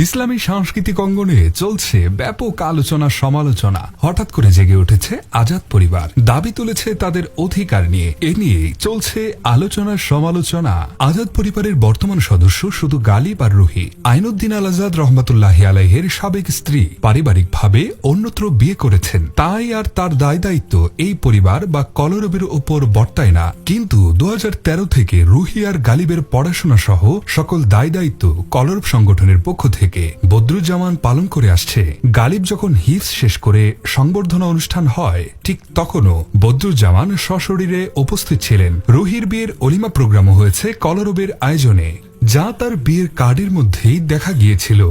ইসলামী সাংস্কৃতিক অঙ্গনে চলছে ব্যাপক আলোচনা সমালোচনা। হঠাৎ করে জেগে উঠেছে আজাদ পরিবার, দাবি তুলেছে তাদের অধিকার নিয়ে। এ নিয়েই চলছে আলোচনার সমালোচনা। আজাদ পরিবারের বর্তমান সদস্য শুধু গালিব আর রুহি। আইনুদ্দিন আল আজাদ রহমাতুল্লাহি আলাইহির সাবেক স্ত্রী পারিবারিকভাবে অন্যত্র বিয়ে করেছেন, তাই আর তার দায় দায়িত্ব এই পরিবার বা কলরবের উপর বর্তায় না। কিন্তু 2013 থেকে রুহি আর গালিবের পড়াশোনা সহ সকল দায় দায়িত্ব কলরব সংগঠনের পক্ষ থেকে বদরুজ্জামান পালন করে আসছে। গালিব যখন হিফজ শেষ করে সংবর্ধনা অনুষ্ঠান হয়, ঠিক তখনও বদরুজ্জামান সশরীরে উপস্থিত ছিলেন। রুহির বিয়ের অলিমা প্রোগ্রামও হয়েছে কলরবের আয়োজনে, যা তার বিয়ের কার্ডের মধ্যেই দেখা গিয়েছিল।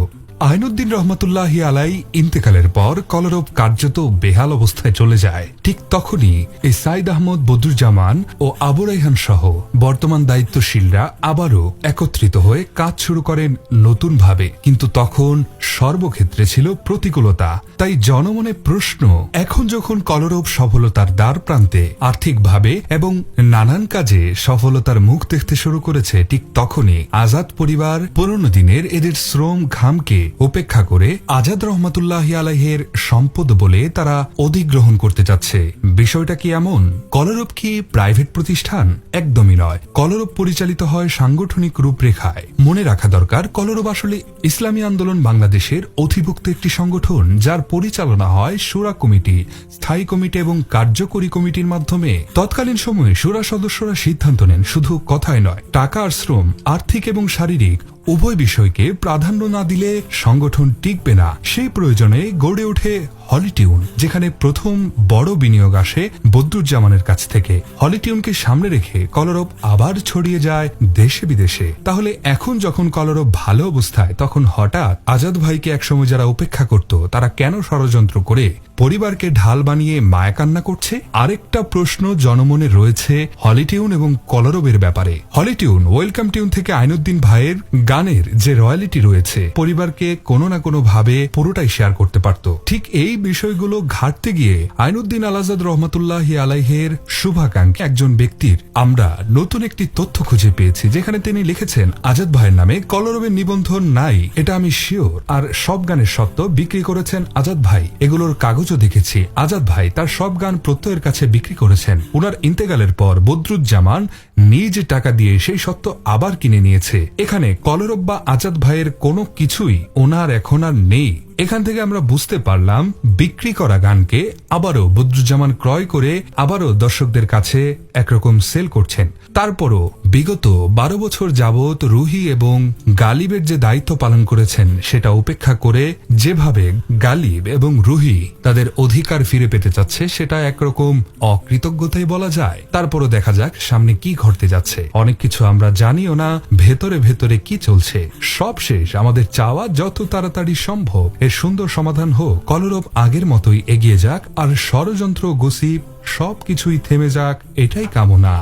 আইনুদ্দিন রহমাতুল্লাহি আলাই ইন্তেকালের পর কলরব কার্যত বেহাল অবস্থায় চলে যায়। ঠিক তখনই এই সাইদ আহমদ, বদরুজ্জামান ও আবু রাইহান সহ বর্তমান দায়িত্বশীলরা আবারও একত্রিত হয়ে কাজ শুরু করেন নতুনভাবে। কিন্তু তখন সর্বক্ষেত্রে ছিল প্রতিকূলতা। তাই জনমনে প্রশ্ন, এখন যখন কলরব সফলতার দ্বার প্রান্তে আর্থিকভাবে এবং নানান কাজে সফলতার মুখ দেখতে শুরু করেছে, ঠিক তখনই আজাদ পরিবার পুরনো দিনের এদের শ্রম ঘামকে উপেক্ষা করে আজাদ রহমাতুল্লাহি আলাইহির সম্পদ বলে তারা অধিগ্রহণ করতে যাচ্ছে। বিষয়টা কি এমন? কলরব কি প্রাইভেট প্রতিষ্ঠান? একদমই নয়। কলরব পরিচালিত হয় সাংগঠনিক রূপরেখায়। মনে রাখা দরকার, কলরব আসলে ইসলামী আন্দোলন বাংলাদেশের অধিভুক্ত একটি সংগঠন, যার পরিচালনা হয় শুরা কমিটি, স্থায়ী কমিটি এবং কার্যকরী কমিটির মাধ্যমে। তৎকালীন সময়ে শুরা সদস্যরা সিদ্ধান্ত নেন শুধু কথায় নয়, টাকা আর শ্রম, আর্থিক এবং শারীরিক উভয় বিষয়কে প্রাধান্য না দিলে সংগঠন টিকবে না। সেই প্রয়োজনে গড়ে ওঠে হলিটিউন, যেখানে প্রথম বড় বিনিয়োগ আসে বদরুজ্জামানের কাছ থেকে। হলিটিউনকে সামনে রেখে কলরব আবার ছড়িয়ে যায় দেশে বিদেশে। তাহলে এখন যখন কলরব ভালো অবস্থায়, তখন হঠাৎ আজাদ ভাইকে একসময় যারা উপেক্ষা করত, তারা কেন ষড়যন্ত্র করে পরিবারকে ঢাল বানিয়ে মায়াকান্না করছে? আরেকটা প্রশ্ন জনমনে রয়েছে হলিটিউন এবং কলরবের ব্যাপারে। হলিটিউন ওয়েলকাম টিউন থেকে আইনুদ্দিন ভাইয়ের গানের যে রয়্যালিটি রয়েছে, পরিবারকে কোনো না কোনো ভাবে পুরোটাই শেয়ার করতে পারত। ঠিক এই বিষয়গুলো ঘাটতে গিয়ে আইনুদ্দিন আল আজাদ রহমাতুল্লাহি আলাইহির শুভাকাঙ্ক্ষী একজন ব্যক্তির আমরা নতুন একটি তথ্য খুঁজে পেয়েছি, যেখানে তিনি লিখেছেন, আজাদ ভাইয়ের নামে কলরবের নিবন্ধন নাই, এটা আমি শিওর। আর সব গানের সত্ত্ব বিক্রি করেছেন আজাদ ভাই। এগুলোর কাগজও দেখেছি। আজাদ ভাই তার সব গান প্রত্যয়ের কাছে বিক্রি করেছেন। উনার ইন্তেকালের পর বদরুজ্জামান নিজ টাকা দিয়ে সেই সত্ত্ব আবার কিনে নিয়েছে। এখানে কলরব বা আজাদ ভাইয়ের কোনো কিছুই ওনার এখন আর নেই। এখান থেকে আমরা বুঝতে পারলাম, বিক্রি করা গানকে আবারও বদরুজ্জামান ক্রয় করে আবারও দর্শকদের কাছে একরকম সেল করছেন। তারপরও বিগত 12 বছর যাবৎ রুহি এবং গালিবের যে দায়িত্ব পালন করেছেন, সেটা উপেক্ষা করে যেভাবে গালিব এবং রুহি তাদের অধিকার ফিরে পেতে চাচ্ছে, সেটা একরকম অকৃতজ্ঞতাই বলা যায়। তারপরও দেখা যাক সামনে কি ঘটতে যাচ্ছে। অনেক কিছু আমরা জানিও না ভেতরে ভেতরে কি চলছে। সব শেষ, আমাদের চাওয়া যত তাড়াতাড়ি সম্ভব এর সুন্দর সমাধান হোক। কলরব আগের মতোই এগিয়ে যাক, আর ষড়যন্ত্র, গসিপ সবকিছুই থেমে যাক, এটাই কামনা।